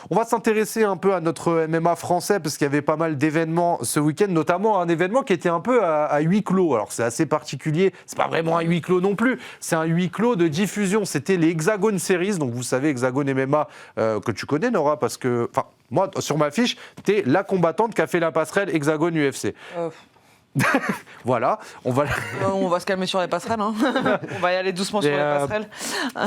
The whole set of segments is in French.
On va s'intéresser un peu à notre MMA français parce qu'il y avait pas mal d'événements ce week-end, notamment un événement qui était un peu à huis clos. Alors c'est assez particulier, c'est pas vraiment un huis clos non plus, c'est un huis clos de diffusion. C'était les Hexagone Series, donc vous savez Hexagone MMA que tu connais Nora parce que, enfin moi sur ma fiche, t'es la combattante qui a fait la passerelle Hexagone UFC. Voilà, on va se calmer sur les passerelles. Hein. On va y aller doucement sur les passerelles.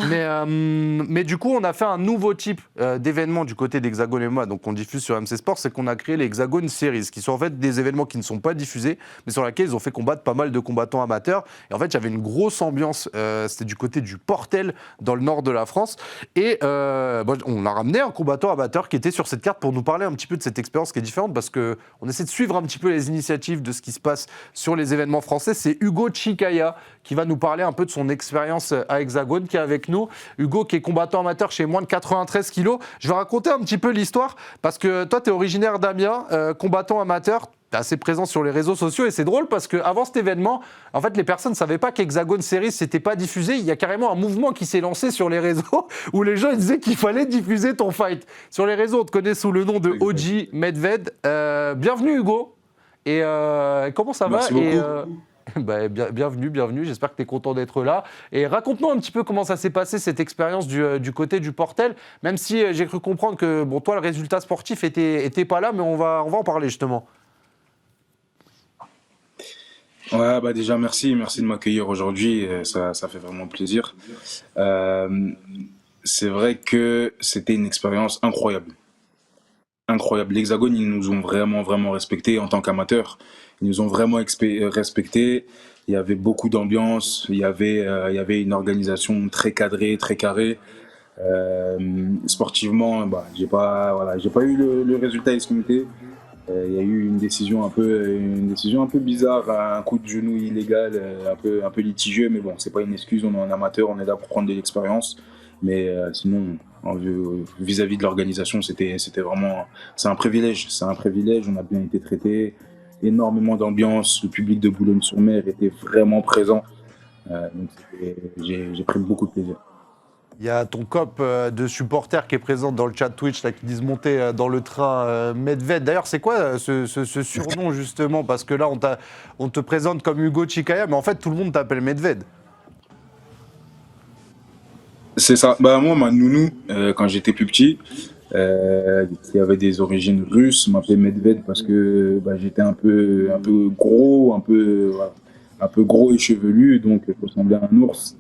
mais du coup, on a fait un nouveau type d'événement du côté d'Hexagone MMA, donc on diffuse sur MC Sport, c'est qu'on a créé les Hexagone Series, qui sont en fait des événements qui ne sont pas diffusés, mais sur lesquels ils ont fait combattre pas mal de combattants amateurs. Et en fait, j'avais une grosse ambiance, c'était du côté du Portel, dans le nord de la France. Et on a ramené un combattant amateur qui était sur cette carte pour nous parler un petit peu de cette expérience qui est différente, parce qu'on essaie de suivre un petit peu les initiatives de ce qui se passe sur les événements français. C'est Hugo Chicaya qui va nous parler un peu de son expérience à Hexagone, qui est avec nous. Hugo qui est combattant amateur chez moins de 93 kilos. Je vais raconter un petit peu l'histoire parce que toi, tu es originaire d'Amiens, combattant amateur. Tu es assez présent sur les réseaux sociaux et c'est drôle parce qu'avant cet événement, en fait, les personnes ne savaient pas qu'Hexagone Series n'était pas diffusé. Il y a carrément un mouvement qui s'est lancé sur les réseaux où les gens disaient qu'il fallait diffuser ton fight. Sur les réseaux, on te connaît sous le nom de OG Medved. Bienvenue Hugo. Et comment ça va? Merci beaucoup. Bienvenue, j'espère que tu es content d'être là. Et raconte-nous un petit peu comment ça s'est passé, cette expérience du côté du Portel, même si j'ai cru comprendre que bon, toi, le résultat sportif était pas là, mais on va en parler justement. Ouais, déjà merci de m'accueillir aujourd'hui, ça fait vraiment plaisir. C'est vrai que c'était une expérience incroyable. Incroyable. L'Hexagone, ils nous ont vraiment respectés en tant qu'amateurs. Ils nous ont vraiment respectés. Il y avait beaucoup d'ambiance, il y avait une organisation très cadrée, très carrée. Sportivement, j'ai pas eu le résultat escompté. Il y a eu une décision un peu bizarre, un coup de genou illégal, un peu litigieux, mais bon, c'est pas une excuse, on est un amateur, on est là pour prendre de l'expérience. Mais sinon, vis-à-vis de l'organisation, c'était vraiment, c'est un privilège, on a bien été traité, énormément d'ambiance, le public de Boulogne-sur-Mer était vraiment présent, donc j'ai pris beaucoup de plaisir. Il y a ton cop de supporters qui est présent dans le chat Twitch, là, qui disent monter dans le train Medved. D'ailleurs, c'est quoi ce surnom, justement? Parce que là, on te présente comme Hugo Chicaya, mais en fait, tout le monde t'appelle Medved. C'est ça. Moi, ma nounou, quand j'étais plus petit, qui avait des origines russes, m'appelait Medved parce que j'étais un peu gros, voilà, un peu gros et chevelu, donc je ressemblais à un ours.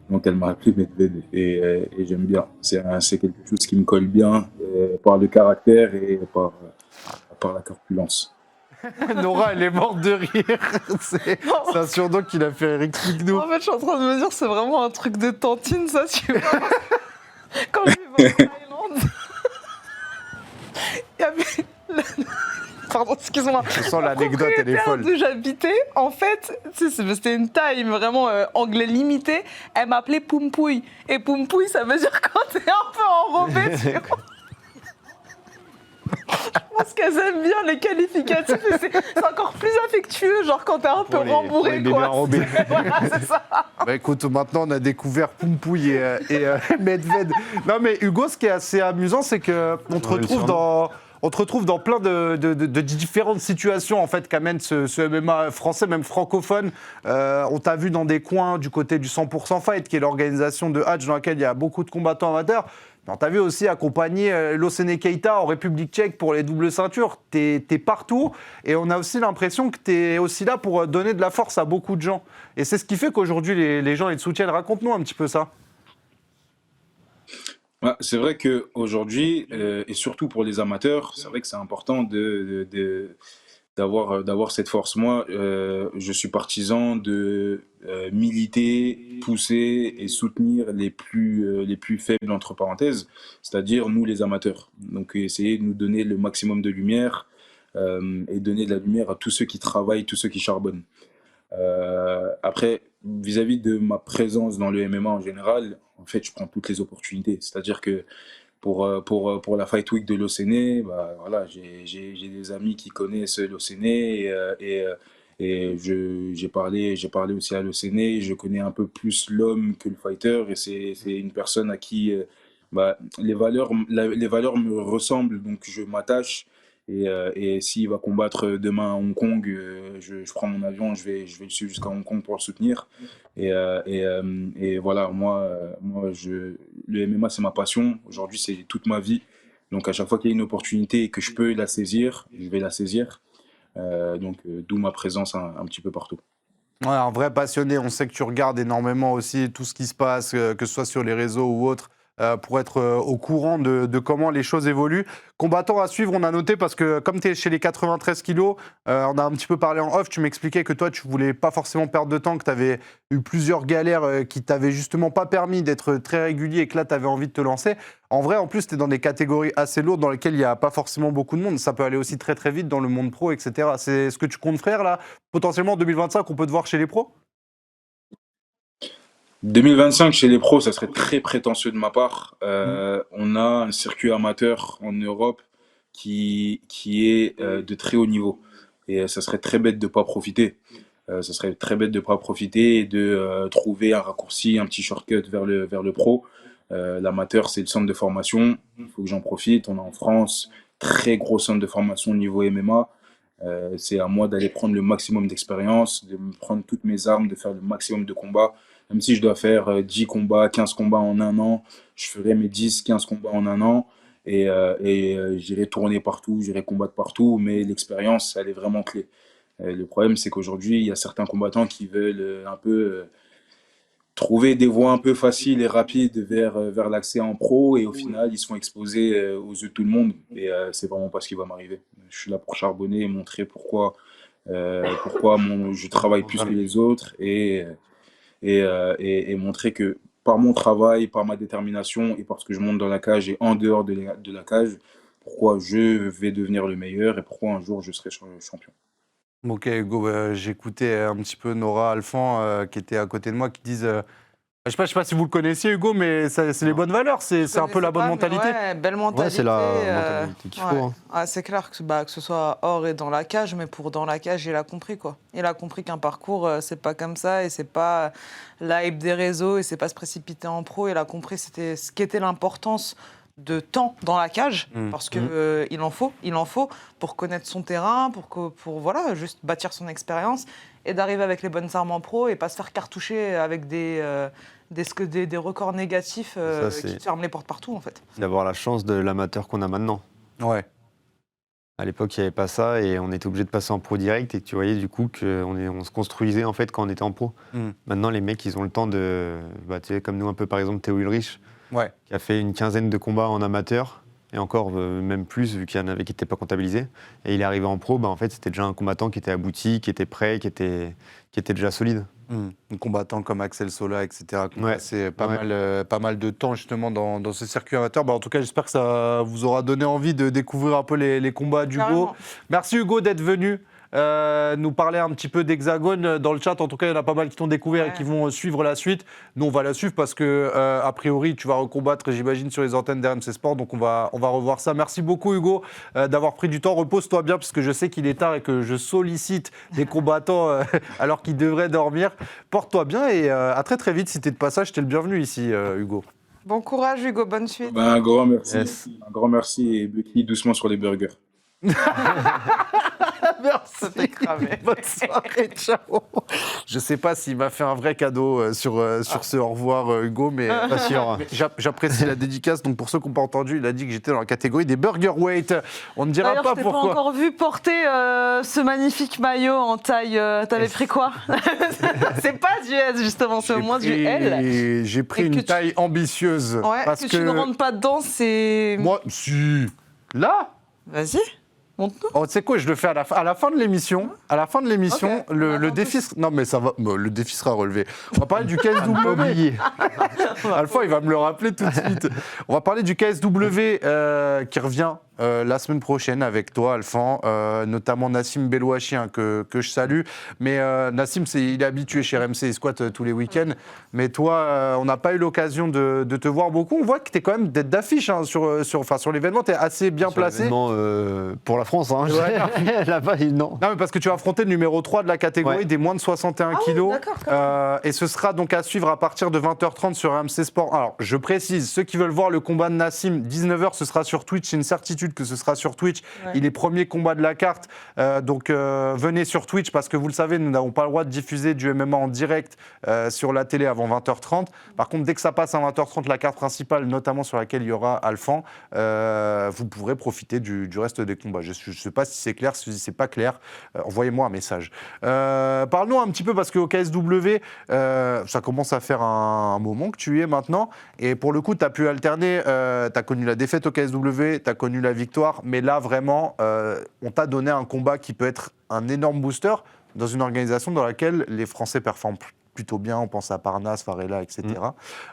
Donc elle m'a appelé Medved et j'aime bien. C'est quelque chose qui me colle bien par le caractère et par la corpulence. Nora, elle est morte de rire. C'est un surnom qu'il a fait rire. Explique-nous. En fait, je suis en train de me dire, c'est vraiment un truc de tantine, ça, tu vois. Quand je vivais en Thaïlande, il y avait... Pardon, excuse-moi. Je sens l'anecdote, elle est folle. Où j'habitais, en fait, c'était une taille vraiment anglais limité. Elle m'appelait Poumpouille. Et Poumpouille, ça veut dire quand t'es un peu enrobé, tu vois. Je pense qu'elles aiment bien les qualificatifs et c'est encore plus affectueux, genre quand t'es un peu rembourré, quoi. Voilà, c'est ça. Écoute, maintenant on a découvert Poumpouille et Medved. Non mais Hugo, ce qui est assez amusant, c'est qu'on te retrouve dans plein de différentes situations en fait qu'amène ce MMA français, même francophone. On t'a vu dans des coins du côté du 100% Fight, qui est l'organisation de Hatch dans laquelle il y a beaucoup de combattants amateurs. On t'a vu aussi accompagner Losene Keita en République tchèque pour les doubles ceintures. T'es partout et on a aussi l'impression que t'es aussi là pour donner de la force à beaucoup de gens. Et c'est ce qui fait qu'aujourd'hui les gens ils te soutiennent. Raconte-nous un petit peu ça. Ouais, c'est vrai qu'aujourd'hui, et surtout pour les amateurs, c'est vrai que c'est important d'avoir cette force. Moi, je suis partisan de militer, pousser et soutenir les plus faibles, entre parenthèses, c'est-à-dire nous les amateurs. Donc essayer de nous donner le maximum de lumière et donner de la lumière à tous ceux qui travaillent, tous ceux qui charbonnent. Après, vis-à-vis de ma présence dans le MMA en général, en fait, je prends toutes les opportunités. C'est-à-dire que pour la Fight Week de l'Océné, voilà, j'ai des amis qui connaissent l'Océné et j'ai parlé aussi à l'Océné. Je connais un peu plus l'homme que le fighter et c'est une personne à qui bah, les valeurs me ressemblent, donc je m'attache. Et s'il va combattre demain à Hong Kong, je prends mon avion, je vais le suivre jusqu'à Hong Kong pour le soutenir. Et voilà, le MMA, c'est ma passion. Aujourd'hui, c'est toute ma vie. Donc à chaque fois qu'il y a une opportunité et que je peux la saisir, je vais la saisir. D'où ma présence un petit peu partout. Ouais, un vrai passionné. On sait que tu regardes énormément aussi tout ce qui se passe, que ce soit sur les réseaux ou autres, pour être au courant de comment les choses évoluent. Combattant à suivre, on a noté, parce que comme tu es chez les 93 kilos, on a un petit peu parlé en off, tu m'expliquais que toi, tu voulais pas forcément perdre de temps, que tu avais eu plusieurs galères qui t'avaient justement pas permis d'être très régulier et que là, tu avais envie de te lancer. En vrai, en plus, tu es dans des catégories assez lourdes dans lesquelles il n'y a pas forcément beaucoup de monde. Ça peut aller aussi très très vite dans le monde pro, etc. C'est ce que tu comptes faire là, potentiellement en 2025, on peut te voir chez les pros? 2025 chez les pros, ça serait très prétentieux de ma part. On a un circuit amateur en Europe qui est de très haut niveau. Et ça serait très bête de pas profiter. Ça serait très bête de pas profiter et de trouver un raccourci, un petit shortcut vers le pro. L'amateur, c'est le centre de formation. Il faut que j'en profite. On est en France, très gros centre de formation au niveau MMA. C'est à moi d'aller prendre le maximum d'expérience, de me prendre toutes mes armes, de faire le maximum de combats. Même si je dois faire 10 combats, 15 combats en un an, je ferai mes 10, 15 combats en un an. J'irai tourner partout, j'irai combattre partout, mais l'expérience, elle est vraiment clé. Le problème, c'est qu'aujourd'hui, il y a certains combattants qui veulent un peu trouver des voies un peu faciles et rapides vers l'accès en pro, et au final, ils sont exposés aux yeux de tout le monde. Et c'est vraiment pas ce qui va m'arriver. Je suis là pour charbonner et montrer pourquoi je travaille plus que les autres, et montrer que par mon travail, par ma détermination et parce que je monte dans la cage et en dehors de la cage, pourquoi je vais devenir le meilleur et pourquoi un jour je serai champion. Ok, Hugo, j'écoutais un petit peu Nora Alphand qui était à côté de moi qui disent. Je sais pas si vous le connaissiez, Hugo, mais c'est les bonnes valeurs, c'est un peu la bonne mentalité. Ouais, belle mentalité. Ouais, c'est la mentalité qu'il faut. Ouais. Hein. Ah, c'est clair que ce soit hors et dans la cage, mais pour dans la cage, il a compris quoi. Il a compris qu'un parcours, c'est pas comme ça et c'est pas la hype des réseaux et c'est pas se précipiter en pro. Il a compris c'était ce qu'était l'importance de temps dans la cage, parce que il en faut pour connaître son terrain, pour voilà, juste bâtir son expérience et d'arriver avec les bonnes armes en pro et pas se faire cartoucher avec des records négatifs qui te ferment les portes partout en fait. D'avoir la chance de l'amateur qu'on a maintenant. Ouais. À l'époque, il n'y avait pas ça et on était obligé de passer en pro direct et tu voyais du coup qu'on se construisait en fait quand on était en pro. Maintenant, les mecs, ils ont le temps de... Bah, tu sais, comme nous un peu par exemple Théo Ulrich, qui a fait une quinzaine de combats en amateur et encore même plus vu qu'il y en avait qui n'étaient pas comptabilisés. Et il est arrivé en pro, bah, en fait, c'était déjà un combattant qui était abouti, qui était prêt, qui était déjà solide. Un combattant comme Axel Sola, etc. C'est pas mal de temps justement dans ce circuit amateur. Bah, en tout cas, j'espère que ça vous aura donné envie de découvrir un peu les combats d'Hugo. Merci Hugo d'être venu nous parler un petit peu d'Hexagone. Dans le chat, en tout cas, il y en a pas mal qui t'ont découvert et qui vont suivre la suite. Nous, on va la suivre parce que, a priori, tu vas recombattre, j'imagine, sur les antennes d'RMC Sport. Donc, on va revoir ça. Merci beaucoup, Hugo, d'avoir pris du temps. Repose-toi bien parce que je sais qu'il est tard et que je sollicite des combattants alors qu'ils devraient dormir. Porte-toi bien et à très, très vite. Si tu es de passage, t'es le bienvenu ici, Hugo. Bon courage, Hugo. Bonne suite. Ben, un grand merci. Yes. Un grand merci et Bucky, doucement sur les burgers. Merci. Bonne soirée, ciao. Je sais pas s'il m'a fait un vrai cadeau sur ce au revoir, Hugo, mais pas sûr. J'apprécie la dédicace. Donc pour ceux qui n'ont pas entendu, il a dit que j'étais dans la catégorie des burger weight. On ne dira pas pourquoi. Je t'ai pas encore vu porter ce magnifique maillot en taille. T'avais pris quoi? C'est pas du S justement, c'est au moins du L. J'ai pris une taille ambitieuse. Ouais, parce que tu ne rentres pas dedans, c'est. Moi, si. Là. Vas-y. Oh, tu sais quoi, je le fais à la fin de l'émission. À la fin de l'émission, okay. le défi. Non, mais ça va. Le défi sera relevé. On va parler du KSW. Alpha, il va me le rappeler tout de suite. On va parler du KSW qui revient la semaine prochaine avec toi, Alphan, notamment Nassim Belouachi, hein, que je salue. Mais Nassim, il est habitué chez RMC, il squatte tous les week-ends. Mais toi, on n'a pas eu l'occasion de te voir beaucoup. On voit que tu es quand même tête d'affiche hein, sur l'événement, tu es assez bien placé. L'événement pour la France, hein. Ouais. Là-bas, non. Non, mais parce que tu vas affronter le numéro 3 de la catégorie des moins de 61 kilos. D'accord, Et ce sera donc à suivre à partir de 20h30 sur RMC Sport. Alors, je précise, ceux qui veulent voir le combat de Nassim, 19h, ce sera sur Twitch. C'est une certitude que ce sera sur Twitch. Ouais. Il est premier combat de la carte. Donc, venez sur Twitch parce que vous le savez, nous n'avons pas le droit de diffuser du MMA en direct sur la télé avant 20h30. Par contre, dès que ça passe à 20h30, la carte principale, notamment sur laquelle il y aura Alphan, vous pourrez profiter du reste des combats. Je ne sais pas si c'est clair, si c'est pas clair. Envoyez-moi un message. Parlons un petit peu parce qu'au KSW, ça commence à faire un moment que tu y es maintenant. Et pour le coup, tu as pu alterner. Tu as connu la défaite au KSW, tu as connu la victoire. Mais là, vraiment, on t'a donné un combat qui peut être un énorme booster dans une organisation dans laquelle les Français performent plutôt bien. On pense à Parnasse, Varela, etc.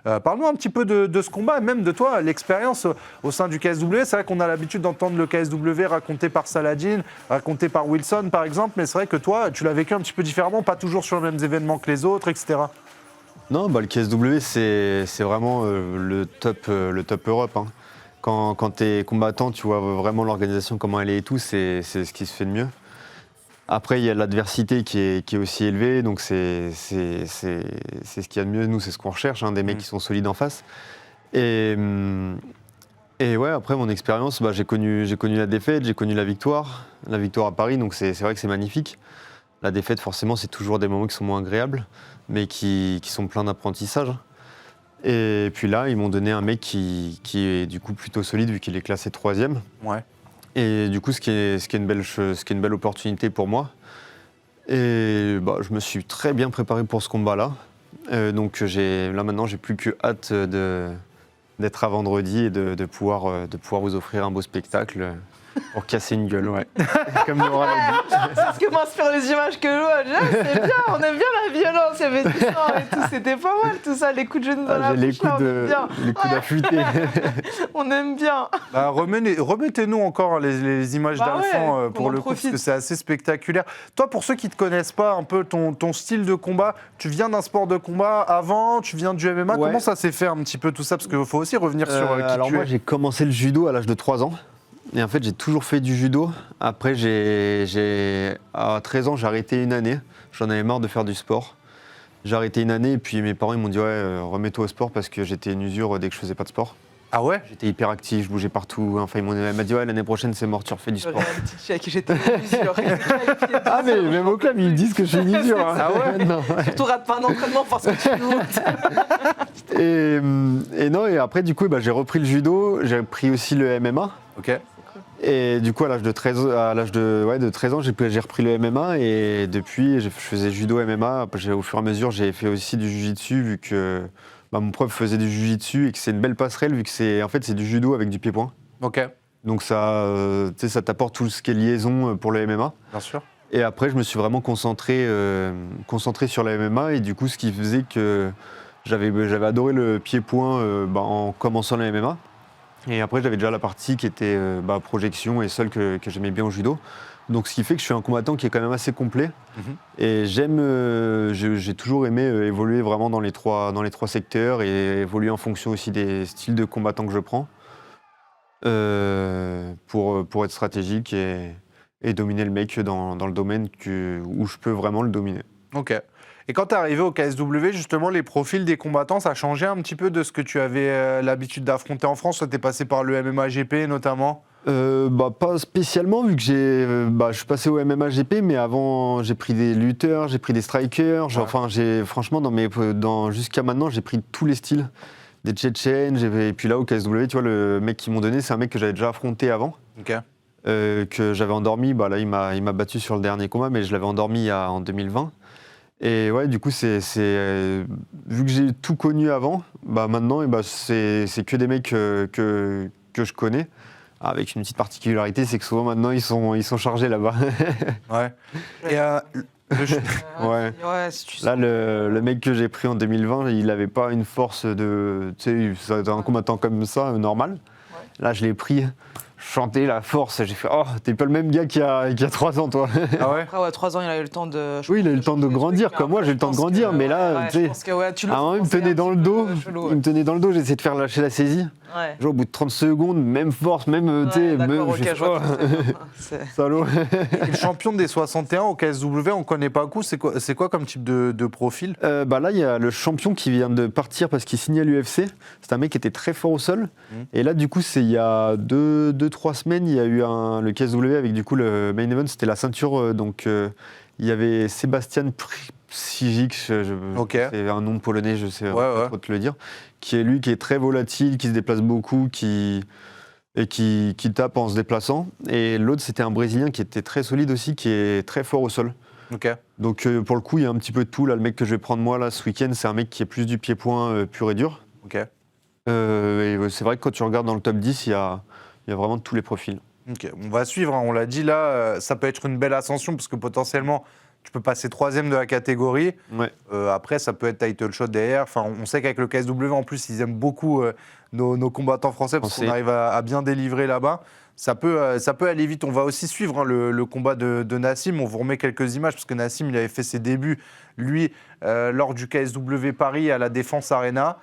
Parle-nous un petit peu de ce combat, et même de toi, l'expérience au sein du KSW. C'est vrai qu'on a l'habitude d'entendre le KSW raconté par Saladin, raconté par Wilson, par exemple. Mais c'est vrai que toi, tu l'as vécu un petit peu différemment, pas toujours sur les mêmes événements que les autres, etc. Non, le KSW, c'est vraiment le top Europe. Hein. Quand tu es combattant, tu vois vraiment l'organisation, comment elle est et tout, c'est ce qui se fait de mieux. Après, il y a l'adversité qui est aussi élevée, donc c'est ce qu'il y a de mieux. Nous, c'est ce qu'on recherche, hein, des mecs qui sont solides en face. Et ouais, après, mon expérience, j'ai connu la défaite, j'ai connu la victoire à Paris, donc c'est vrai que c'est magnifique. La défaite, forcément, c'est toujours des moments qui sont moins agréables, mais qui sont pleins d'apprentissage. Et puis là, ils m'ont donné un mec qui est du coup plutôt solide, vu qu'il est classé 3e. Ouais. Et du coup, ce qui est une belle opportunité pour moi. Et je me suis très bien préparé pour ce combat-là. Donc là maintenant, j'ai plus que hâte d'être à vendredi et de pouvoir vous offrir un beau spectacle pour casser une gueule, ouais. Comme Laura l'a dit. Parce que moi, sur les images que je vois, c'est bien, on aime bien la violence, il y avait du sang et tout, c'était pas mal tout ça, les coups de genoux dans la bouche, les coups d'affûté. On aime bien. Remettez-nous encore les images d'Alphan pour le coup, parce que c'est assez spectaculaire. Toi, pour ceux qui ne te connaissent pas un peu ton style de combat, tu viens d'un sport de combat avant, tu viens du MMA, comment ça s'est fait un petit peu tout ça? Parce qu'il faut aussi revenir sur qui alors tu es. Moi, j'ai commencé le judo à l'âge de 3 ans. Et en fait, j'ai toujours fait du judo. Après, à 13 ans, j'ai arrêté une année. J'en avais marre de faire du sport. J'ai arrêté une année et puis mes parents ils m'ont dit remets-toi au sport parce que j'étais une usure dès que je faisais pas de sport. Ah ouais? J'étais hyper actif, je bougeais partout. Enfin, elle m'a dit l'année prochaine c'est mort, tu refais du sport. J'étais une usure. Ah mais même au club ils disent que je suis une usure. Hein. Ah ouais? Non, ouais. Surtout rate pas un entraînement parce que tu doutes. Et non, et après du coup j'ai repris le judo, j'ai pris aussi le MMA. Ok. Et du coup, à l'âge de 13 ans, j'ai repris le MMA et depuis, je faisais judo MMA. Au fur et à mesure, j'ai fait aussi du jiu-jitsu vu que mon prof faisait du jiu-jitsu et que c'est une belle passerelle vu que c'est du judo avec du pied-point. Ok. Donc ça t'apporte tout ce qui est liaison pour le MMA. Bien sûr. Et après, je me suis vraiment concentré sur le MMA et du coup, ce qui faisait que j'avais adoré le pied-point en commençant le MMA. Et après, j'avais déjà la partie qui était projection et seule que j'aimais bien au judo. Donc, ce qui fait que je suis un combattant qui est quand même assez complet. Et j'ai toujours aimé évoluer vraiment dans les trois secteurs et évoluer en fonction aussi des styles de combattants que je prends pour être stratégique et dominer le mec dans le domaine où je peux vraiment le dominer. Ok. Et quand tu es arrivé au KSW, justement, les profils des combattants, ça a changé un petit peu de ce que tu avais l'habitude d'affronter en France? Tu es passé par le MMA GP notamment? Pas spécialement, vu que je suis passé au MMA GP, mais avant j'ai pris des lutteurs, j'ai pris des strikers. Franchement, jusqu'à maintenant, j'ai pris tous les styles. Des Tchétchènes, et puis là au KSW, tu vois, le mec qu'ils m'ont donné, c'est un mec que j'avais déjà affronté avant. Ok. Que j'avais endormi. Là, il m'a battu sur le dernier combat, mais je l'avais endormi en 2020. Et ouais, du coup, vu que j'ai tout connu avant, maintenant, c'est que des mecs que je connais. Avec une petite particularité, c'est que souvent maintenant, ils sont chargés là-bas. Ouais. Et ouais. Là, le mec que j'ai pris en 2020, il n'avait pas une force de... Tu sais, un combattant comme ça, normal. Ouais. Là, je l'ai pris... chanter la force. J'ai fait, oh, t'es pas le même gars qu'il y a 3 ans, toi. Ah ouais. Après, 3 ans, il a eu le temps de. Oui, il a eu le temps de grandir, comme moi, j'ai eu le temps de grandir, mais là, tu sais, tu à un moment, il me tenait dans le dos, j'essayais de faire lâcher la saisie. Ouais. Genre, au bout de 30 secondes, même force, même, tu sais, D'accord, ok, j'ai je vois fait, tout à fait. C'est- salaud. Et le champion des 61 au KSW, on connaît pas coup, c'est quoi comme type de profil? Bah là, il y a le champion qui vient de partir parce qu'il signe à l'UFC. C'est un mec qui était très fort au sol. Et là, du coup, c'est il y a 2-3 semaines, il y a eu le KSW avec du coup le main event, c'était la ceinture. Donc, il y avait Sébastien Psijic, Ok. c'est un nom polonais, je sais Ouais, pas ouais. trop te le dire, qui est très volatile, qui se déplace beaucoup, qui tape en se déplaçant. Et l'autre, c'était un Brésilien qui était très solide aussi, qui est très fort au sol. Ok. Donc pour le coup, il y a un petit peu de tout. Là, le mec que je vais prendre moi là ce week-end, c'est un mec qui est plus du pied-point pur et dur. Ok. Et c'est vrai que quand tu regardes dans le top 10, il y a vraiment tous les profils. Ok. On va suivre, hein. On l'a dit là, ça peut être une belle ascension parce que potentiellement tu peux passer 3e de la catégorie. Ouais. Après, ça peut être title shot derrière. Enfin, on sait qu'avec le KSW, en plus, ils aiment beaucoup nos combattants français parce qu'on arrive à bien délivrer là-bas. Ça peut aller vite. On va aussi suivre, hein, le combat de Nassim. On vous remet quelques images parce que Nassim, il avait fait ses débuts, lui, lors du KSW Paris à la Défense Arena.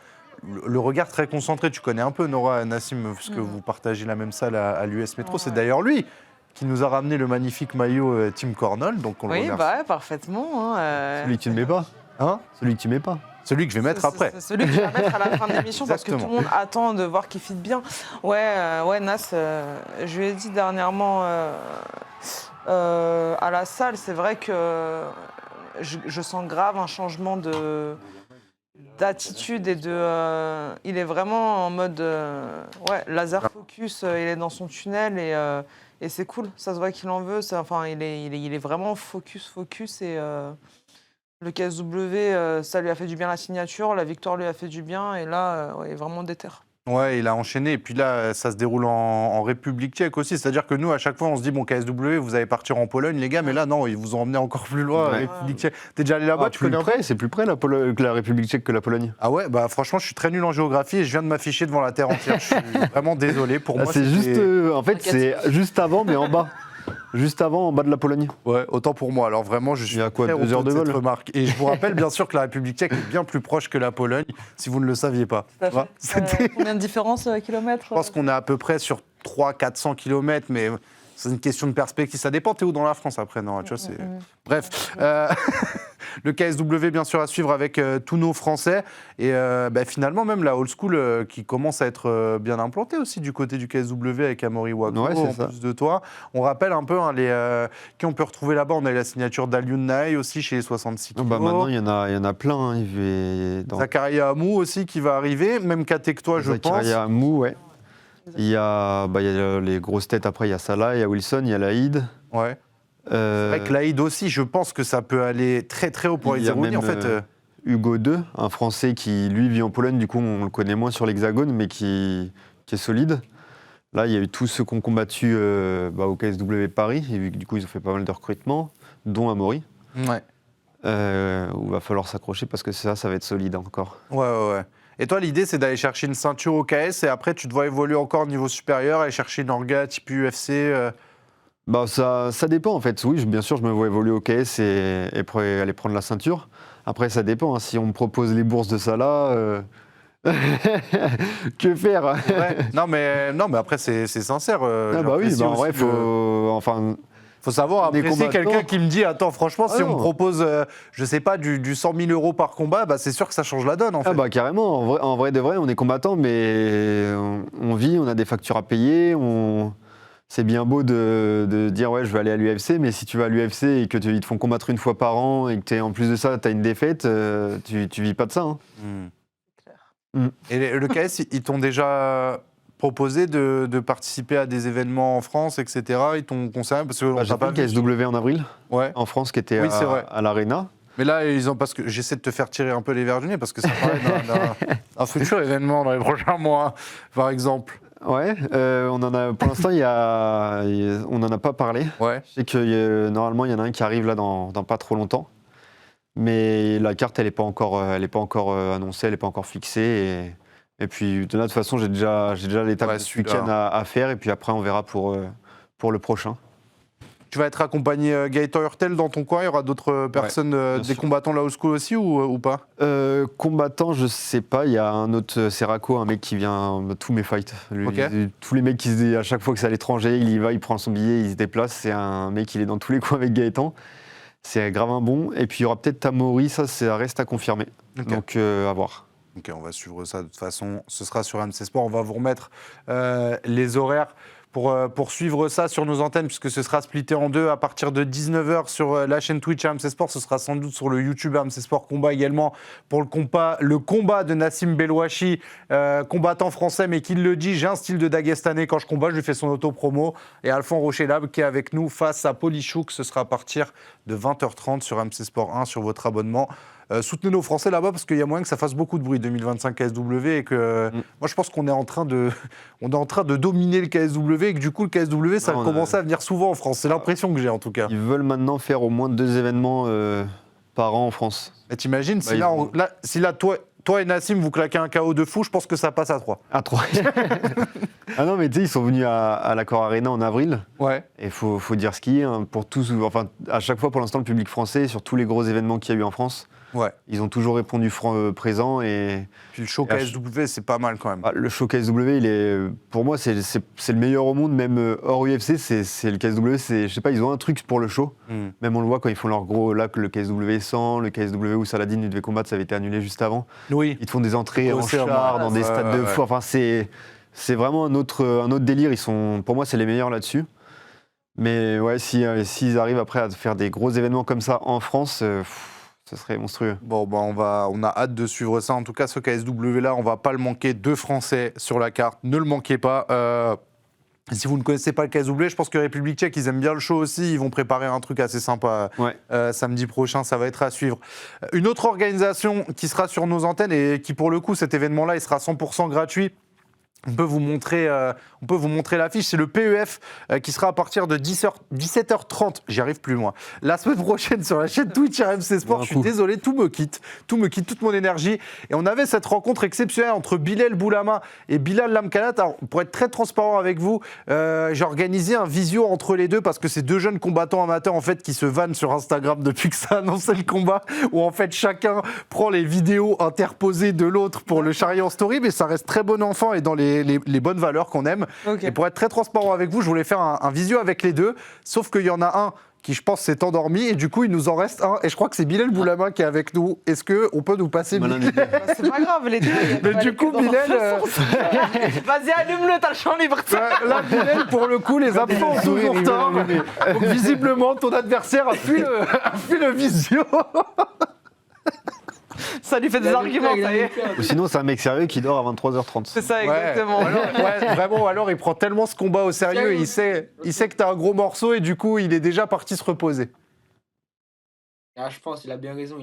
Le regard très concentré. Tu connais un peu, Nora, Nassim, puisque vous partagez la même salle à l'US Metro. C'est d'ailleurs lui qui nous a ramené le magnifique maillot Team Cornell. Donc on le remercie. Oui, parfaitement. Hein, Celui que tu ne mets pas. Hein? Celui que tu mets pas. Celui que je vais mettre après. C'est celui que je vais mettre à la fin de l'émission parce que tout le monde attend de voir qu'il fit bien. Ouais, Nas, je lui ai dit dernièrement à la salle, c'est vrai que je sens grave un changement d'attitude et il est vraiment en mode laser focus, il est dans son tunnel et c'est cool, ça se voit qu'il en veut. Enfin, il est vraiment focus et le KSW, ça lui a fait du bien la signature, la victoire lui a fait du bien et là, il est vraiment déter. Ouais, il a enchaîné. Et puis là, ça se déroule en République tchèque aussi. C'est-à-dire que nous, à chaque fois, on se dit, bon, KSW, vous allez partir en Pologne, les gars. Mais là, non, ils vous ont emmené encore plus loin, République tchèque. T'es déjà allé là-bas? Tu connais près, c'est plus près que la République tchèque que la Pologne. Ah ouais, bah franchement, je suis très nul en géographie et je viens de m'afficher devant la terre entière. Je suis vraiment désolé. Pour moi, c'est juste, en fait, c'est juste avant, mais en bas. Juste avant, en bas de la Pologne. Ouais, autant pour moi. Alors vraiment, je suis Il y a quoi, très 2 heures honteux de cette vol remarque. Et je vous rappelle bien sûr que la République tchèque est bien plus proche que la Pologne, si vous ne le saviez pas. Tu vois, Combien de différence kilomètres? Je pense qu'on est à peu près sur 300-400 km, mais c'est une question de perspective. Ça dépend, t'es où dans la France après, non, tu vois, c'est... Bref, le KSW, bien sûr, à suivre avec tous nos Français. Et finalement, même la old school qui commence à être bien implantée aussi du côté du KSW avec Amaury Wako, en plus de toi. On rappelle un peu qui on peut retrouver là-bas. On a eu la signature d'Alioune Naï aussi chez les 66 kilos. Maintenant, il y en a plein. Hein. Zakaria Amou aussi qui va arriver, même caté que toi, je pense. Zakaria Amou, ouais. Il y a les grosses têtes, après il y a Salah, il y a Wilson, il y a Laïd. Ouais. C'est vrai que Laïd aussi, je pense que ça peut aller très très haut pour les Zerouni. En fait, Hugo II, un Français qui lui vit en Pologne, du coup on le connaît moins sur l'Hexagone, mais qui est solide. Là, il y a eu tous ceux qui ont combattu au KSW Paris, et vu que du coup ils ont fait pas mal de recrutements, dont Amaury. Ouais. Où il va falloir s'accrocher parce que ça va être solide encore. Ouais. Et toi, l'idée, c'est d'aller chercher une ceinture au KS et après, tu dois évoluer encore au niveau supérieur, aller chercher une orga type UFC Ça dépend en fait. Oui, bien sûr, je me vois évoluer au KS et aller prendre la ceinture. Après, ça dépend. Hein. Si on me propose les bourses de Salah, que faire? Ouais. Non, mais après, c'est sincère. Oui, en vrai, faut savoir apprécier quelqu'un qui me dit attends, franchement, si on me propose, je sais pas, du 100 000 € par combat, c'est sûr que ça change la donne en fait. Carrément, en vrai de vrai, on est combattant, mais on vit, on a des factures à payer, c'est bien beau de dire ouais, je vais aller à l'UFC, mais si tu vas à l'UFC et que ils te font combattre une fois par an et que en plus de ça, tu as une défaite, tu vis pas de ça. Hein. Et le KS, ils t'ont déjà proposé de participer à des événements en France, etc. Ils t'ont conseillé parce que j'ai pas le KSW en avril, en France, qui était à l'Arena. Mais là, parce que j'essaie de te faire tirer un peu les verres du nez, parce que ça paraît d'un futur événement dans les prochains mois, par exemple. Ouais, on en a, pour l'instant, on n'en a pas parlé. Ouais. Je sais que normalement, il y en a un qui arrive là dans pas trop longtemps. Mais la carte, elle n'est pas encore annoncée, elle n'est pas encore fixée. Et puis, de toute façon, j'ai déjà l'étape Ouais, de ce celui-là. week-end à faire. Et puis après, on verra pour le prochain. Tu vas être accompagné Gaëtan Hurtel dans ton coin. Il y aura d'autres personnes, bien des sûr. combattants la old school aussi ou pas? Combattant, je sais pas. Il y a un autre Serraco, un mec qui vient tous mes fights. Lui, Ok. tous les mecs qui se disent à chaque fois que c'est à l'étranger, il y va, il prend son billet, il se déplace. C'est un mec, il est dans tous les coins avec Gaëtan. C'est grave un bon. Et puis il y aura peut-être Tamori, ça reste à confirmer. Ok. Donc à voir. Ok, on va suivre ça de toute façon. Ce sera sur MC Sport. On va vous remettre les horaires pour suivre ça sur nos antennes, puisque ce sera splitté en deux à partir de 19h sur la chaîne Twitch MC Sport. Ce sera sans doute sur le YouTube MC Sport Combat également pour le combat de Nassim Belouachi, combattant français, mais qui le dit, j'ai un style de Dagestanais quand je combat. Je lui fais son auto-promo. Et Alphonse Rochelab qui est avec nous face à Polichouk. Ce sera à partir de 20h30 sur MC Sport 1 sur votre abonnement. Soutenez nos Français là-bas parce qu'il y a moyen que ça fasse beaucoup de bruit 2025 KSW et que moi je pense qu'on est en train de dominer le KSW et que du coup le KSW ça va commencer à venir souvent en France. C'est l'impression que j'ai en tout cas. Ils veulent maintenant faire au moins 2 événements par an en France. Et t'imagines si Bah, si là toi et Nassim vous claquez un KO de fou, je pense que ça passe à 3. À 3. Ah non, mais tu sais, ils sont venus à l'Accor Arena en avril. Ouais. Et faut dire ce qu'il y a. Hein, pour tous, enfin, à chaque fois, pour l'instant, le public français, sur tous les gros événements qu'il y a eu en France, Ouais. ils ont toujours répondu présent. Et Puis le show KSW c'est pas mal quand même. le show KSW, pour moi, c'est le meilleur au monde, même hors UFC. C'est le KSW, je sais pas, ils ont un truc pour le show. Même on le voit quand ils font leur gros, là, le KSW 100, le KSW où Saladin devait combattre, ça avait été annulé juste avant. Oui. Ils te font des entrées en Procès, char, dans des ouais, stades de fou. ouais. Enfin, c'est vraiment un autre délire. Pour moi, c'est les meilleurs là-dessus. Mais ouais, s'ils arrivent après à faire des gros événements comme ça en France, ce serait monstrueux. Bon, bah on a hâte de suivre ça. En tout cas, ce KSW là, on va pas le manquer. 2 Français sur la carte. Ne le manquez pas. Si vous ne connaissez pas le KSW, je pense que République Tchèque, ils aiment bien le show aussi. Ils vont préparer un truc assez sympa samedi prochain. Ça va être à suivre. Une autre organisation qui sera sur nos antennes et qui, pour le coup, cet événement-là, il sera 100% gratuit. On peut vous montrer l'affiche, c'est le PEF qui sera à partir de 17h30, j'y arrive plus loin. La semaine prochaine sur la chaîne Twitch RMC Sport, je suis désolé, tout me quitte, toute mon énergie. Et on avait cette rencontre exceptionnelle entre Bilal Boulama et Bilal Lamkanat. Alors, pour être très transparent avec vous, j'ai organisé un visio entre les deux parce que c'est 2 jeunes combattants amateurs en fait qui se vannent sur Instagram depuis que ça a annoncé le combat, où en fait chacun prend les vidéos interposées de l'autre pour le charrier en story, mais ça reste très bon enfant et dans les bonnes valeurs qu'on aime. Ok. Et pour être très transparent avec vous, je voulais faire un visio avec les deux, sauf qu'il y en a un qui, je pense, s'est endormi, et du coup, il nous en reste un, et je crois que c'est Bilal Boulama qui est avec nous. Est-ce qu'on peut nous passer Bilal? Bah, c'est pas grave, les deux. Mais du coup, Bilal... Vas-y, allume-le, t'as le champ libre. Là, Bilal, pour le coup, les absents ont toujours tort. Donc, visiblement, ton adversaire a fui le visio. Ça lui fait des arguments, ça y est. Ou sinon, c'est un mec sérieux qui dort à 23h30. C'est ça, Ouais. exactement. Vraiment, alors il prend tellement ce combat au sérieux, il sait que t'as un gros morceau et du coup il est déjà parti se reposer. Ah, je pense, il a bien raison.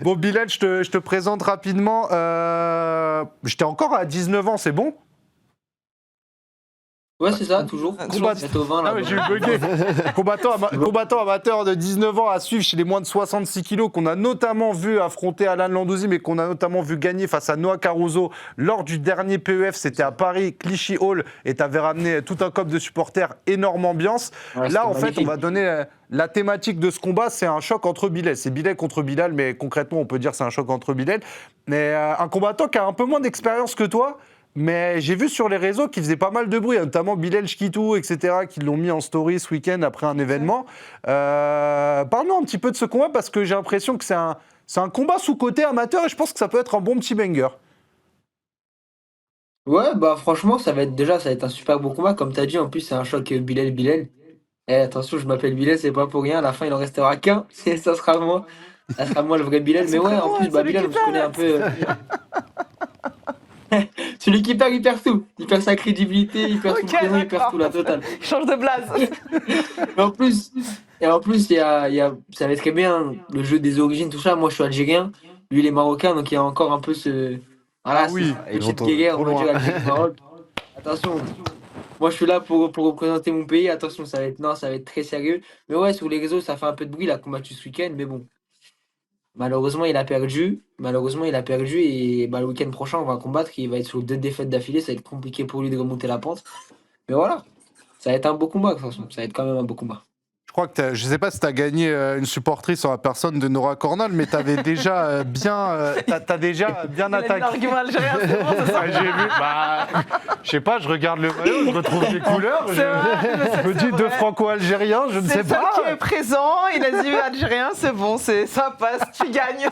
Bon Bilal, je te présente rapidement, j'étais encore à 19 ans, c'est bon? Ouais, c'est ça, toujours. Combat- Bientôt 20, là. Ah ouais, j'ai eu bugué. Combattant amateur de 19 ans à suivre chez les moins de 66 kilos qu'on a notamment vu affronter Alan Landouzi, mais qu'on a notamment vu gagner face à Noah Caruso lors du dernier PEF. C'était à Paris, Clichy Hall, et t'avais ramené tout un COP de supporters, énorme ambiance. Ouais, Là, en c'était fait, on va donner la thématique de ce combat, c'est un choc entre Bilal. C'est Bilal contre Bilal, mais concrètement, on peut dire que c'est un choc entre Bilal. Mais un combattant qui a un peu moins d'expérience que toi. Mais j'ai vu sur les réseaux qu'il faisait pas mal de bruit, notamment Bilal Chkitou, etc., qui l'ont mis en story ce week-end après un événement. Parle-nous un petit peu de ce combat, parce que j'ai l'impression que c'est un combat sous-côté amateur, et je pense que ça peut être un bon petit banger. Ouais, bah franchement, ça va être un super beau combat. Comme t'as dit, en plus, c'est un choc Bilal. Eh, attention, je m'appelle Bilal, c'est pas pour rien. À la fin, il en restera qu'un. Et ça sera moi. Ça sera moi le vrai Bilal. Mais ouais, en plus, Bilal, on se connaît un peu. Celui qui perd, il perd tout. Il perd sa crédibilité, il perd son Ok, prénom, il perd d'accord. tout, la totale. Change de place. Mais en plus, ça va être très bien le jeu des origines, tout ça. Moi, je suis algérien, lui, il est marocain, donc il y a encore un peu ce. Voilà, Ah oui, cette petite guerre, on va dire, Algérie-Maroc. Attention, moi, je suis là pour représenter mon pays. Attention, ça va être très sérieux. Mais ouais, sur les réseaux, ça fait un peu de bruit, là, combattu ce week-end, mais bon. Malheureusement, il a perdu. Malheureusement, il a perdu. Et bah, le week-end prochain, on va combattre. Il va être sur 2 défaites d'affilée. Ça va être compliqué pour lui de remonter la pente. Mais voilà, ça va être un beau combat, de toute façon. Ça va être quand même un beau combat. Je crois que je sais pas si tu as gagné une supportrice en la personne de Nora Cornal, mais tu avais déjà t'as déjà bien Il a dit attaqué. l'argument algérien, c'est bon, c'est ça. Ouais, j'ai vu, je sais pas, je regarde le maillot, je retrouve les couleurs, C'est vrai, je me dis c'est deux vrai. franco-algériens, je ne C'est sais le seul pas. qui est présent, il a dit algérien, c'est bon, ça passe, tu gagnes.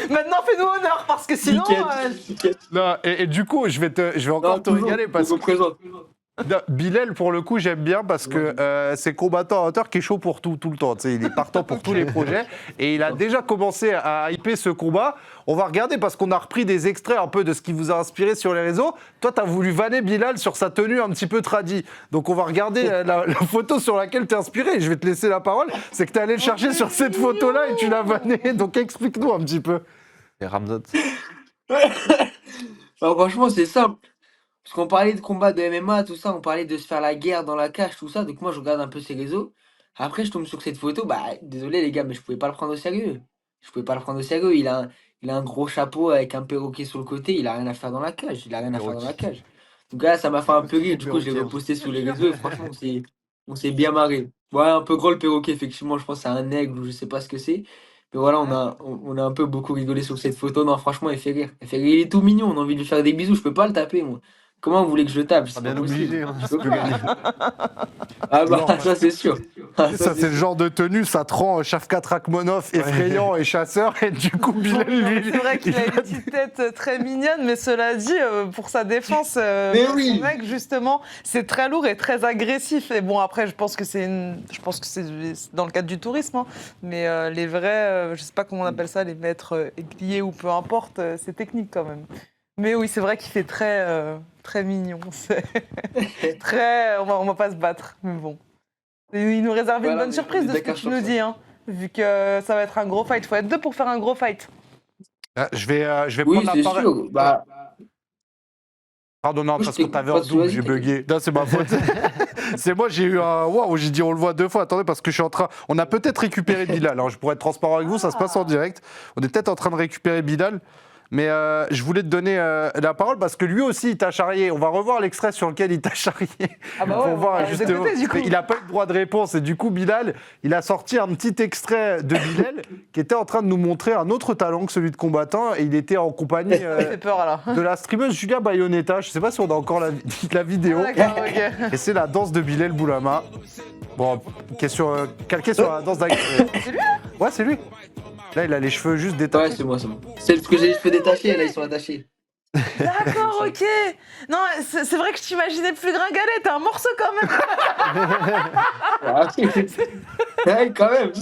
Maintenant, fais-nous honneur, parce que sinon. Nickel. Non, et du coup, je vais encore Non, te toujours, régaler parce je que vous présente. Bilal, pour le coup, j'aime bien parce que c'est combattant à hauteur qui est chaud pour tout le temps. Tu sais, il est partant pour tous les projets et il a déjà commencé à hyper ce combat. On va regarder parce qu'on a repris des extraits un peu de ce qui vous a inspiré sur les réseaux. Toi, tu as voulu vanner Bilal sur sa tenue un petit peu tradie. Donc, on va regarder la photo sur laquelle tu es inspiré. Je vais te laisser la parole. C'est que tu es allé le chercher sur cette photo-là et tu l'as vanné. Donc, explique-nous un petit peu. Et Ramzat. Alors, franchement, c'est simple. Parce qu'on parlait de combat de MMA, tout ça, on parlait de se faire la guerre dans la cage, tout ça. Donc moi, je regarde un peu ses réseaux. Après, je tombe sur cette photo. Bah, désolé les gars, mais je pouvais pas le prendre au sérieux. Je pouvais pas le prendre au sérieux. Il a un gros chapeau avec un perroquet sur le côté. Il a rien à faire dans la cage. Il a rien à faire dans la cage. Donc là, ça m'a fait un peu rire. Du coup, je l'ai reposté sur les réseaux. Et franchement, on s'est bien marré. Ouais, un peu gros le perroquet, effectivement. Je pense que c'est un aigle ou je sais pas ce que c'est. Mais voilà, on a un peu beaucoup rigolé sur cette photo. Non, franchement, il fait rire. Il est tout mignon. On a envie de lui faire des bisous. Je peux pas le taper, moi. Comment vous voulez que je le tape? Pas C'est bien pas possible. obligé. Hein, Je si peux tu veux pas. gagner. Ah bah, Non, ça c'est sûr. Ah, Ça, c'est le genre de tenue, ça te rend Shavkat Rakhmonov effrayant et chasseur. Et du coup, Bilal, lui, C'est vrai qu'il a il une petite tête très mignonne, mais cela dit, pour sa défense, Mais pour oui. son mec, justement, c'est très lourd et très agressif. Et bon, après, je pense que c'est dans le cadre du tourisme, hein. Mais les vrais, je sais pas comment on appelle ça, les maîtres aiguillés ou peu importe, c'est technique quand même. Mais oui, c'est vrai qu'il fait très mignon. C'est très, on va pas se battre, mais bon. Et il nous réserve une Voilà, bonne mais surprise on est de ce que d'accord tu sur nous ça. dis, hein. Vu que ça va être un gros fight. Il faut être deux pour faire un gros fight. je vais Oui, prendre c'est la parole. sûr. Bah, Pardon, non, moi, je parce qu'on t'écoute t'avait pas, en double, j'ai vas-y, t'inquiète. bugué. Non, c'est ma faute. C'est moi, j'ai eu un. Waouh, j'ai dit on le voit deux fois. Attendez, parce que je suis en train. On a peut-être récupéré Bilal. Alors, je pourrais être transparent avec vous, ça se passe en direct. On est peut-être en train de récupérer Bilal. Mais je voulais te donner la parole parce que lui aussi, il t'a charrié. On va revoir l'extrait sur lequel il t'a charrié. Ah bah ouais, Pour on voir va les justement. écouter, du coup. Il n'a pas eu le droit de réponse. Et du coup, Bilal, il a sorti un petit extrait de Bilal qui était en train de nous montrer un autre talent que celui de combattant. Et il était en compagnie Ça fait peur, alors. de la streameuse Julia Bayonetta. Je ne sais pas si on a encore la vidéo. Ah, d'accord, ok. Et c'est la danse de Bilal Boulama. Bon, question calquée sur la danse d'Aguirre. C'est lui, là? Ouais, c'est lui. Là, il a les cheveux juste Ouais, détachés. c'est moi, c'est moi. C'est parce que j'ai les cheveux détachés, là, ils sont attachés. D'accord, ok. Non, c'est vrai que je t'imaginais plus gringalet. T'es un morceau quand même. Ah, ouais, quand même.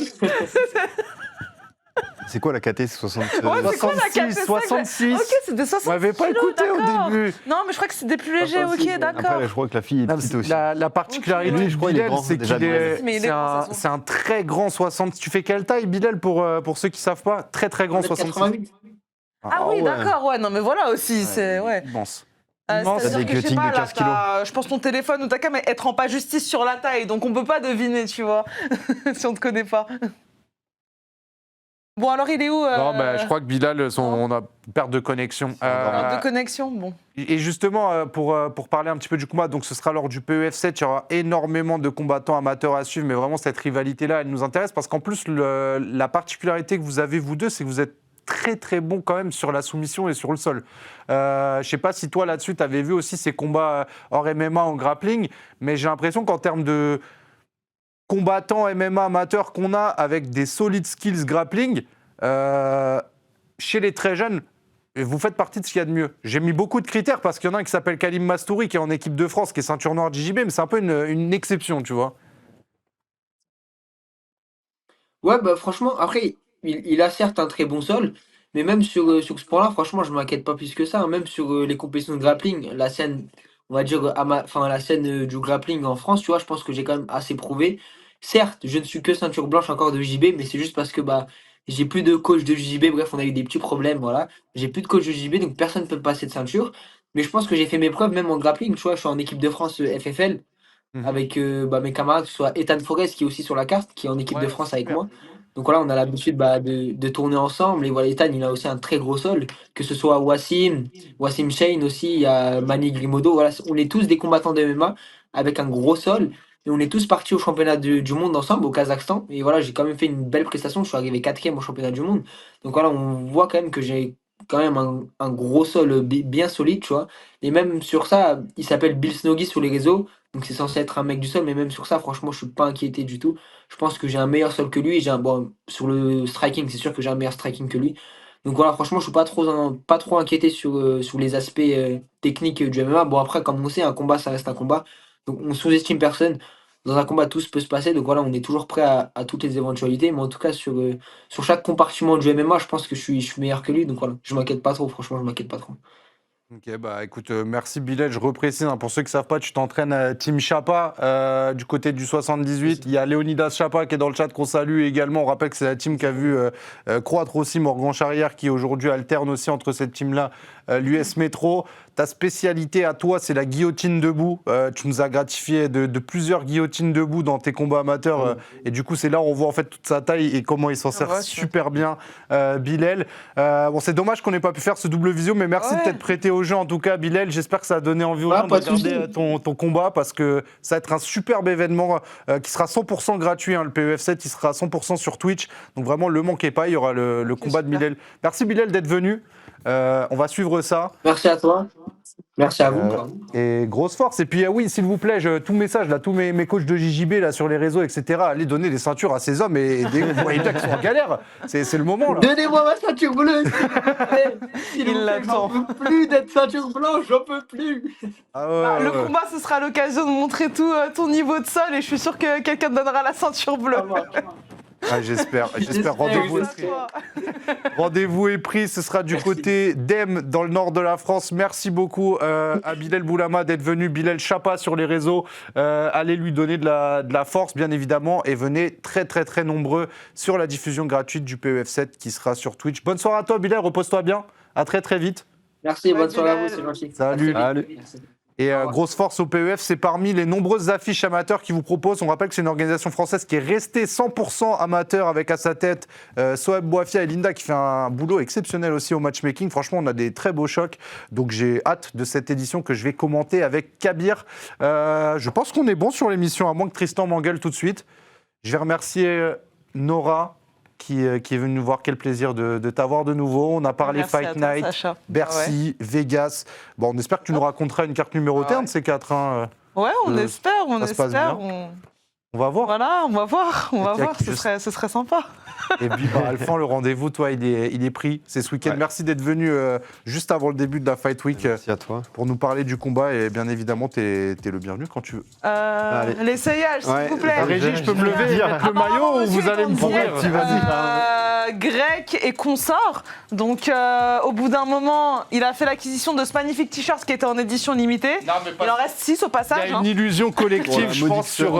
C'est quoi la KT? C'est 60. Ouais, c'est quoi la 66, 4 66. Ok, c'est des 60 On m'avait pas kilos, écouté au d'accord. début. Non, mais je crois que c'est des plus légers. 66, Ok, ouais. d'accord. Après, là, je crois que la fille est Non, mais petite c'est- aussi. la particularité Ok, de ouais. Je crois qu'il est Bilal, grand, c'est déjà, qu'il de est, base. Mais il est c'est grand, un, ça se c'est un très grand 60. Tu fais quelle taille, Bilal, pour ceux qui savent pas? Très très grand 66. 88. Ah oui, ouais. d'accord, ouais. Non, mais voilà aussi, c'est. Ouais. Immense. Immense. C'est-à-dire des que, je sais cuttings pas, de là, 15 kilos. je pense ton téléphone ou ta cam, elle te rend pas justice sur la taille, donc on peut pas deviner, tu vois, si on te connaît pas. Bon, alors il est où Non, bah, je crois que Bilal, on a perte de connexion. de connexion, bon. Et justement, pour parler un petit peu du combat, donc ce sera lors du PEF 7, il y aura énormément de combattants amateurs à suivre, mais vraiment cette rivalité-là, elle nous intéresse parce qu'en plus, la particularité que vous avez, vous deux, c'est que vous êtes très très bon quand même sur la soumission et sur le sol. Je sais pas si toi là-dessus, tu avais vu aussi ces combats hors MMA en grappling, mais j'ai l'impression qu'en termes de combattants MMA amateurs qu'on a avec des solides skills grappling, chez les très jeunes, vous faites partie de ce qu'il y a de mieux. J'ai mis beaucoup de critères parce qu'il y en a un qui s'appelle Kalim Mastouri qui est en équipe de France, qui est ceinture noire JJB, mais c'est un peu une exception, tu vois. Ouais, bah franchement, après, il a certes un très bon sol, mais même sur ce point-là, franchement, je m'inquiète pas plus que ça, hein. Même sur les compétitions de grappling, la scène, on va dire, enfin, la scène du grappling en France, tu vois, je pense que j'ai quand même assez prouvé. Certes, je ne suis que ceinture blanche encore de JB, mais c'est juste parce que bah, j'ai plus de coach de JB, bref, on a eu des petits problèmes, voilà. J'ai plus de coach de JB, donc personne ne peut me passer de ceinture. Mais je pense que j'ai fait mes preuves même en grappling, tu vois, je suis en équipe de France FFL Mhm. avec bah, mes camarades, que ce soit Ethan Forest qui est aussi sur la carte, qui est en équipe Ouais, de France avec super. moi. Donc voilà, on a l'habitude de tourner ensemble. Et voilà, Ethan, il a aussi un très gros sol, que ce soit Wassim Shane aussi, il y a Manny Grimodo. Voilà, on est tous des combattants de MMA avec un gros sol. Et on est tous partis au championnat du monde ensemble, au Kazakhstan. Et voilà, j'ai quand même fait une belle prestation. Je suis arrivé 4e au championnat du monde. Donc voilà, on voit quand même que j'ai quand même un gros sol bien solide, tu vois. Et même sur ça, il s'appelle Bill Snoggy sur les réseaux. Donc c'est censé être un mec du sol. Mais même sur ça, franchement, je suis pas inquiété du tout. Je pense que j'ai un meilleur sol que lui. Bon, sur le striking, c'est sûr que j'ai un meilleur striking que lui. Donc voilà, franchement, je suis pas trop inquiété sur les aspects techniques du MMA. Bon, après, comme on sait, un combat, ça reste un combat. Donc on sous-estime personne. Dans un combat, tout se peut se passer. Donc voilà, on est toujours prêt à toutes les éventualités. Mais en tout cas, sur chaque compartiment du MMA, je pense que je suis meilleur que lui. Donc voilà, je m'inquiète pas trop. Franchement, je m'inquiète pas trop. Ok, bah écoute, merci Bilal. Je reprécise, hein, pour ceux qui ne savent pas, tu t'entraînes à Team Chapa du côté du 78. Il y a Léonidas Chapa qui est dans le chat qu'on salue également. On rappelle que c'est la team qui a vu croître aussi Morgan Charrière qui aujourd'hui alterne aussi entre cette team-là, l'US Métro. Ta spécialité à toi, c'est la guillotine debout. Tu nous as gratifié de plusieurs guillotines debout dans tes combats amateurs. Et du coup, c'est là où on voit en fait toute sa taille et comment il s'en sert super bien, Bilal. Bon, c'est dommage qu'on n'ait pas pu faire ce double visio, mais merci de t'être prêté au jeu en tout cas, Bilal. J'espère que ça a donné envie aux gens de regarder ton combat parce que ça va être un superbe événement qui sera 100% gratuit. Hein, le PEF7, il sera 100% sur Twitch. Donc vraiment, ne le manquez pas, il y aura le combat de Bilal. Merci Bilal d'être venu. On va suivre ça. Merci à toi. Merci à vous. Et grosse force. Et puis oui, s'il vous plaît, tout message, là, tous mes coachs de JJB là, sur les réseaux, etc., allez donner des ceintures à ces hommes et des gars qui sont en galère. C'est le moment là. Donnez-moi ma ceinture bleue. Il l'attend. J'en peux plus d'être ceinture blanche, j'en peux plus. Le combat, ce sera l'occasion de montrer tout ton niveau de sol et je suis sûr que quelqu'un te donnera la ceinture bleue. J'espère. Rendez-vous est pris. Ce sera du côté d'Em, dans le nord de la France. Merci beaucoup à Bilal Boulama d'être venu. Bilal Chapa sur les réseaux. Allez lui donner de la force, bien évidemment. Et venez très, très, très nombreux sur la diffusion gratuite du PEF7 qui sera sur Twitch. Bonne soirée à toi, Bilal. Repose-toi bien. À très, très vite. Merci, bonne soirée à vous. C'est gentil. Salut. Merci. Et grosse force au PEF, c'est parmi les nombreuses affiches amateurs qui vous proposent. On rappelle que c'est une organisation française qui est restée 100% amateur avec à sa tête Soeb Boafia et Linda qui fait un boulot exceptionnel aussi au matchmaking. Franchement, on a des très beaux chocs. Donc j'ai hâte de cette édition que je vais commenter avec Kabir. Je pense qu'on est bon sur l'émission, à moins que Tristan m'engueule tout de suite. Je vais remercier Nora qui est venue nous voir. Quel plaisir de t'avoir de nouveau. On a parlé Merci Fight à toi, Night, Sacha. Bercy, Vegas. Bon, on espère que tu nous raconteras une carte numérotée, un de ces quatre. Hein. Ouais, on espère, ça se passe bien. On va voir. Voilà, on va voir, ce serait sympa. Et puis, Alphand, le rendez-vous, toi, il est pris. C'est ce week-end. Ouais. Merci d'être venu juste avant le début de la Fight Week Merci à toi. pour nous parler du combat. Et bien évidemment, t'es le bienvenu quand tu veux. L'essayage, s'il vous plaît. Régie, je peux me lever et mettre le maillot ou vous allez me pourrir? Grec et consort. Donc, au bout d'un moment, il a fait l'acquisition de ce magnifique t-shirt qui était en édition limitée. Il en reste 6 au Il passage. y a une illusion collective, je pense, sur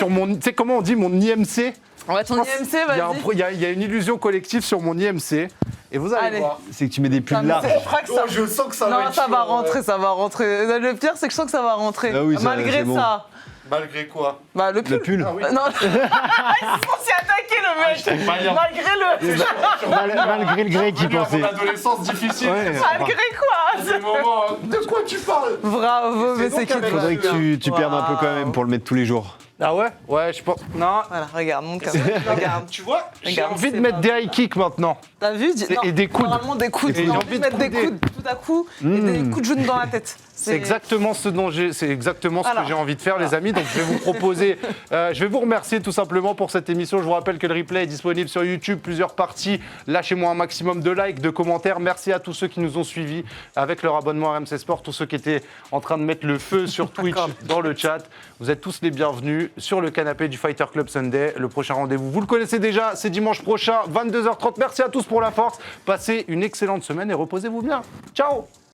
mon. Tu sais comment on dit mon IMC? Ouais, ton IMC, vas-y. Il y a une illusion collective sur mon IMC. Et vous allez voir. C'est que tu mets des pulls larges. Je crois que ça... je sens que ça va Non, être ça chaud, va rentrer, ça va rentrer. Le pire, c'est que je sens que ça va rentrer. Ah oui, Malgré c'est bon. ça. Malgré quoi? Bah, le pull. Le pull. Ah oui. Non, ils sont s'y attaquer, le mec. Malgré le. Malgré le grec qui pensait. Mon adolescence difficile. Ouais. Malgré quoi? Des moments. De quoi tu parles? Bravo, mais c'est qui donc avec- Faudrait que tu perdes un peu quand même pour le mettre tous les jours. Ah ouais? Ouais, je pense. Non. Voilà, regarde, monte comme ça. Regarde. Tu vois, j'ai Regarde, envie de c'est mettre pas des high kicks maintenant. T'as vu? Et des coudes. Normalement, des coudes. Et J'ai envie de mettre des couder. coudes tout à coup et des coups de genoux dans la tête. C'est exactement ce que Alors, j'ai envie de faire, les amis. Donc, je vais vous proposer, je vais vous remercier tout simplement pour cette émission. Je vous rappelle que le replay est disponible sur YouTube, plusieurs parties. Lâchez-moi un maximum de likes, de commentaires. Merci à tous ceux qui nous ont suivis avec leur abonnement à RMC Sport, tous ceux qui étaient en train de mettre le feu sur Twitch dans le chat. Vous êtes tous les bienvenus sur le canapé du Fighter Club Sunday. Le prochain rendez-vous, vous le connaissez déjà, c'est dimanche prochain, 22h30. Merci à tous pour la force. Passez une excellente semaine et reposez-vous bien. Ciao!